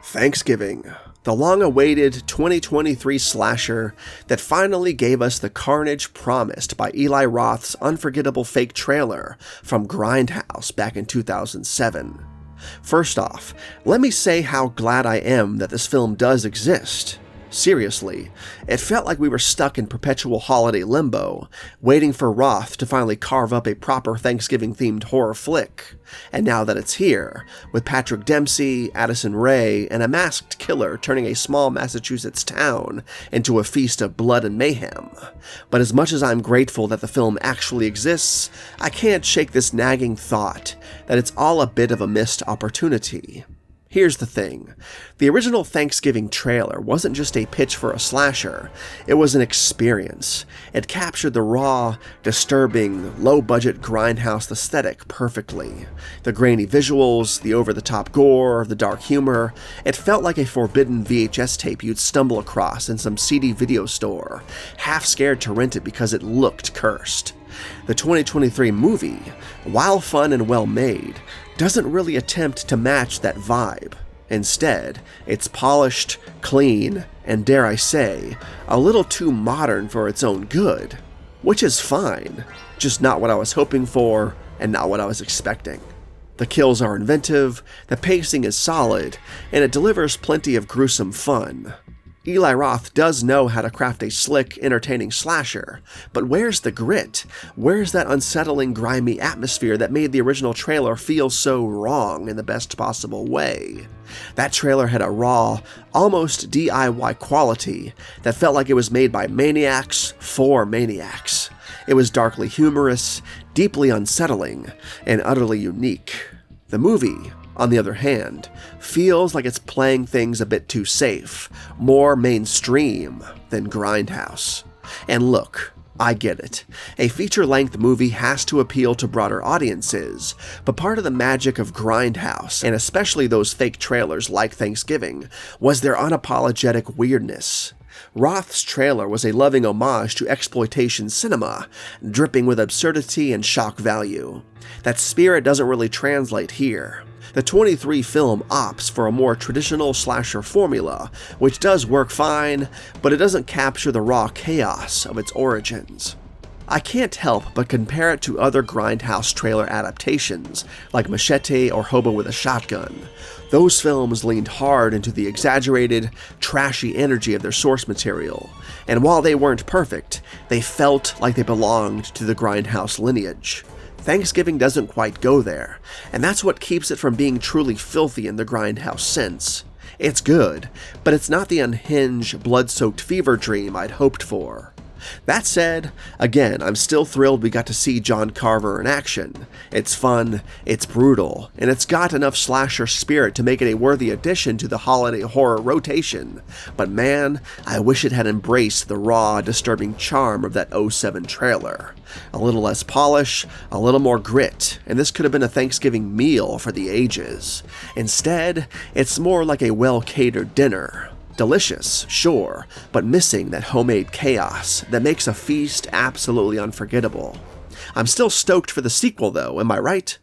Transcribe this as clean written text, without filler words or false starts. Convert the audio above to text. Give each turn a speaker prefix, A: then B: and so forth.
A: Thanksgiving, the long-awaited 2023 slasher that finally gave us the carnage promised by Eli Roth's unforgettable fake trailer from Grindhouse back in 2007. First off, let me say how glad I am that this film does exist. Seriously, it felt like we were stuck in perpetual holiday limbo, waiting for Roth to finally carve up a proper Thanksgiving-themed horror flick. And now that it's here, with Patrick Dempsey, Addison Rae, and a masked killer turning a small Massachusetts town into a feast of blood and mayhem. But as much as I'm grateful that the film actually exists, I can't shake this nagging thought that it's all a bit of a missed opportunity. Here's the thing, the original Thanksgiving trailer wasn't just a pitch for a slasher, it was an experience. It captured the raw, disturbing, low-budget Grindhouse aesthetic perfectly. The grainy visuals, the over-the-top gore, the dark humor, it felt like a forbidden VHS tape you'd stumble across in some seedy video store, half scared to rent it because it looked cursed. The 2023 movie, while fun and well-made, doesn't really attempt to match that vibe. Instead, it's polished, clean, and dare I say, a little too modern for its own good. Which is fine, just not what I was hoping for, and not what I was expecting. The kills are inventive, the pacing is solid, and it delivers plenty of gruesome fun. Eli Roth does know how to craft a slick, entertaining slasher, but where's the grit? Where's that unsettling, grimy atmosphere that made the original trailer feel so wrong in the best possible way? That trailer had a raw, almost DIY quality that felt like it was made by maniacs for maniacs. It was darkly humorous, deeply unsettling, and utterly unique. The movie, on the other hand, feels like it's playing things a bit too safe, more mainstream than Grindhouse. And look, I get it. A feature-length movie has to appeal to broader audiences, but part of the magic of Grindhouse, and especially those fake trailers like Thanksgiving, was their unapologetic weirdness. Roth's trailer was a loving homage to exploitation cinema, dripping with absurdity and shock value. That spirit doesn't really translate here. The 23 film opts for a more traditional slasher formula, which does work fine, but it doesn't capture the raw chaos of its origins. I can't help but compare it to other Grindhouse trailer adaptations, like Machete or Hobo with a Shotgun. Those films leaned hard into the exaggerated, trashy energy of their source material, and while they weren't perfect, they felt like they belonged to the Grindhouse lineage. Thanksgiving doesn't quite go there, and that's what keeps it from being truly filthy in the Grindhouse sense. It's good, but it's not the unhinged, blood-soaked fever dream I'd hoped for. That said, again, I'm still thrilled we got to see John Carver in action. It's fun, it's brutal, and it's got enough slasher spirit to make it a worthy addition to the holiday horror rotation. But man, I wish it had embraced the raw, disturbing charm of that '07 trailer. A little less polish, a little more grit, and this could have been a Thanksgiving meal for the ages. Instead, it's more like a well-catered dinner. Delicious, sure, but missing that homemade chaos that makes a feast absolutely unforgettable. I'm still stoked for the sequel though, am I right?